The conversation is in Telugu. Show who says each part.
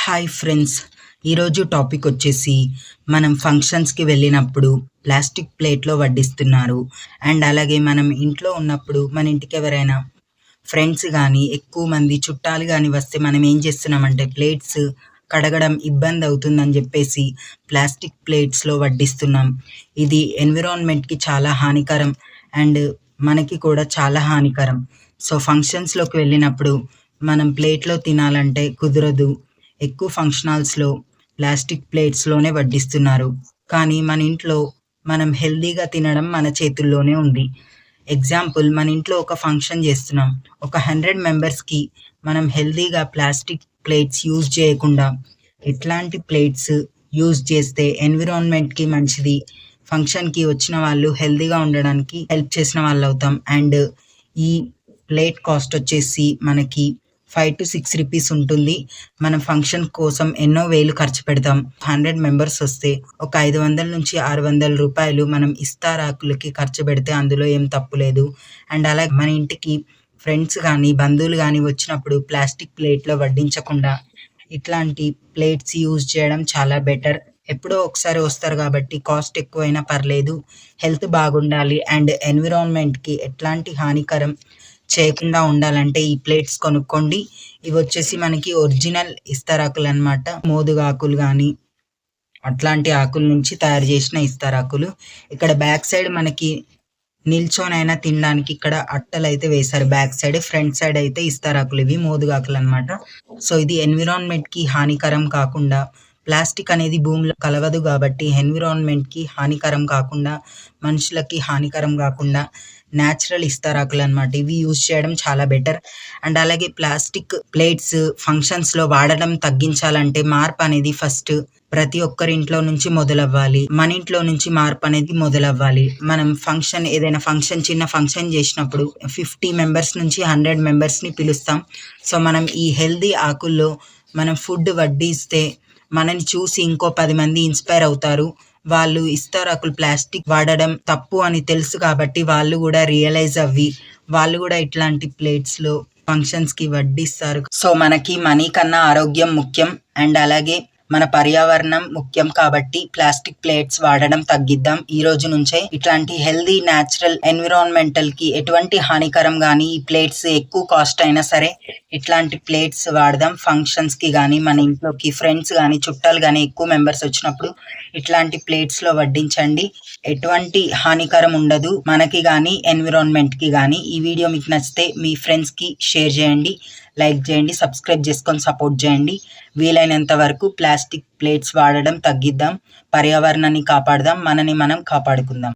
Speaker 1: Hi friends! ఈరోజు టాపిక్ వచ్చేసి మనం ఫంక్షన్స్‌కి వెళ్ళినప్పుడు ప్లాస్టిక్ ప్లేట్‌లో వడ్డిస్తున్నారు. అండ్ అలాగే మనం ఇంట్లో ఉన్నప్పుడు మన ఇంటికి ఎవరైనా ఫ్రెండ్స్ గానీ, ఎక్కువ మంది చుట్టాలు గానీ వస్తే మనం ఏం చేస్తున్నామంటే ప్లేట్స్ కడగడం ఇబ్బంది అవుతుందని చెప్పేసి ప్లాస్టిక్ ప్లేట్స్‌లో వడ్డిస్తున్నాం. ఇది ఎన్విరాన్మెంట్‌కి చాలా హానికరం అండ్ మనకి కూడా చాలా హానికరం. సో, ఫంక్షన్స్‌లోకి వెళ్ళినప్పుడు మనం ప్లేట్‌లో తినాలంటే కుదరదు. ఎక్కువ ఫంక్షన్ హాల్స్‌లో ప్లాస్టిక్ ప్లేట్స్‌లోనే వడ్డిస్తున్నారు. కానీ మన ఇంట్లో మనం హెల్తీగా తినడం మన చేతుల్లోనే ఉంది. ఎగ్జాంపుల్ మన ఇంట్లో ఒక ఫంక్షన్ చేస్తున్నాం. ఒక 100 మెంబర్స్‌కి మనం హెల్తీగా ప్లాస్టిక్ ప్లేట్స్ యూజ్ చేయకుండా ఎట్లాంటి ప్లేట్స్ యూజ్ చేస్తే ఎన్విరాన్మెంట్‌కి మంచిది. ఫంక్షన్‌కి వచ్చిన వాళ్ళు హెల్తీగా ఉండడానికి హెల్ప్ చేసిన వాళ్ళవుతాం. అండ్ ఈ ప్లేట్ కాస్ట్ వచ్చేసి మనకి 5-6 రూపీస్ ఉంటుంది. మనం ఫంక్షన్ కోసం ఎన్నో వేలు ఖర్చు పెడతాం. 100 మెంబర్స్ వస్తే ఒక 500-600 రూపాయలు మనం ఇస్తారాకులకి ఖర్చు పెడితే అందులో ఏం తప్పు లేదు. అండ్ అలాగే మన ఇంటికి ఫ్రెండ్స్ గానీ, బంధువులు గానీ వచ్చినప్పుడు ప్లాస్టిక్ ప్లేట్‌లో వడ్డించకుండా ఇట్లాంటి ప్లేట్స్ యూజ్ చేయడం చాలా బెటర్. ఎప్పుడో ఒకసారి వస్తారు కాబట్టి కాస్ట్ ఎక్కువైనా పర్లేదు. హెల్త్ బాగుండాలి అండ్ ఎన్విరాన్మెంట్‌కి ఎట్లాంటి హానికరం చేయకుండా ఉండాలంటే ఈ ప్లేట్స్ కొనుక్కోండి. ఇవొచ్చేసి మనకి ఒరిజినల్ ఇస్తరాకులనమాట. మోదుగాకులు గానీ, అట్లాంటి ఆకుల నుంచి తయారు చేసిన ఇస్తరాకులు. ఇక్కడ బ్యాక్ సైడ్ మనకి నిల్చొనైనా తినడానికి ఇక్కడ అట్టలైతే వేశారు బ్యాక్ సైడ్. ఫ్రంట్ సైడ్ అయితే ఇస్తరాకులు ఇవి మోదుగాకులనమాట. సో, ఇది ఎన్విరాన్మెంట్‌కి హానికరం కాకుండా ప్లాస్టిక్ అనేది భూమిలో కలవదు గాబట్టి ఎన్విరాన్మెంట్‌కి హానికరం కాకుండా, మనుషులకి హానికరం గాకుండా నేచురల్ ఇస్తరాకులనమాట. ఇవి యూజ్ చేయడం చాలా బెటర్. అండ్ అలాగే ప్లాస్టిక్ ప్లేట్స్ ఫంక్షన్స్‌లో వాడడం తగ్గించాలంటే మార్పనేది ఫస్ట్ ప్రతి ఒక్కరి ఇంట్లో నుంచి మొదలవ్వాలి. మన ఇంట్లో నుంచి మార్పనేది మొదలవ్వాలి. మనం ఏదైనా ఫంక్షన్ చిన్న ఫంక్షన్ చేసినప్పుడు 50 మెంబర్స్ నుంచి 100 మెంబర్స్‌ని పిలుస్తాం. సో, మనం ఈ హెల్తీ ఆకుల్లో మనం ఫుడ్ వడ్డిస్తే మనని చూసి ఇంకో 10 మంది ఇన్‌స్పైర్ అవుతారు. వాళ్ళు ఇస్తరాకులు ప్లాస్టిక్ వాడడం తప్పు అని తెలుసు కాబట్టి వాళ్ళు గూడా రియలైజ్ అవ్వి, వాళ్ళు గూడా ఇట్లాంటి ప్లేట్స్‌లో ఫంక్షన్స్‌కి వడ్డిస్తారు. సో, మనకి మనీ కన్నా ఆరోగ్యం ముఖ్యం. అండ్ అలాగే మన పర్యావరణం ముఖ్యం కాబట్టి ప్లాస్టిక్ ప్లేట్స్ వాడడం తగ్గిద్దాం. ఈ రోజు నుంచే ఇట్లాంటి హెల్తీ నేచురల్ ఎన్విరాన్మెంటల్‌కి ఎటువంటి హానికరం గానీ ఈ ప్లేట్స్ ఎక్కువ కాస్ట్ అయినా సరే ఇట్లాంటి ప్లేట్స్ వాడదాం. ఫంక్షన్స్‌కి గానీ, మన ఇంట్లోకి ఫ్రెండ్స్ గానీ, చుట్టాలు గానీ ఎక్కువ మెంబర్స్ వచ్చినప్పుడు ఇట్లాంటి ప్లేట్స్‌లో వడ్డించండి. ఎటువంటి హానికరం ఉండదు మనకి గానీ, ఎన్విరాన్మెంట్‌కి గానీ. ఈ వీడియో మీకు నచ్చితే మీ ఫ్రెండ్స్‌కి షేర్ చేయండి, లైక్ చేయండి, సబ్స్క్రైబ్ చేసుకొని సపోర్ట్ చేయండి. వీలైనంత వరకు ప్లాస్టిక్ ప్లేట్స్ వాడడం తగ్గిద్దాం. పర్యావరణాన్ని కాపాడదాం. మనని మనం కాపాడుకుందాం.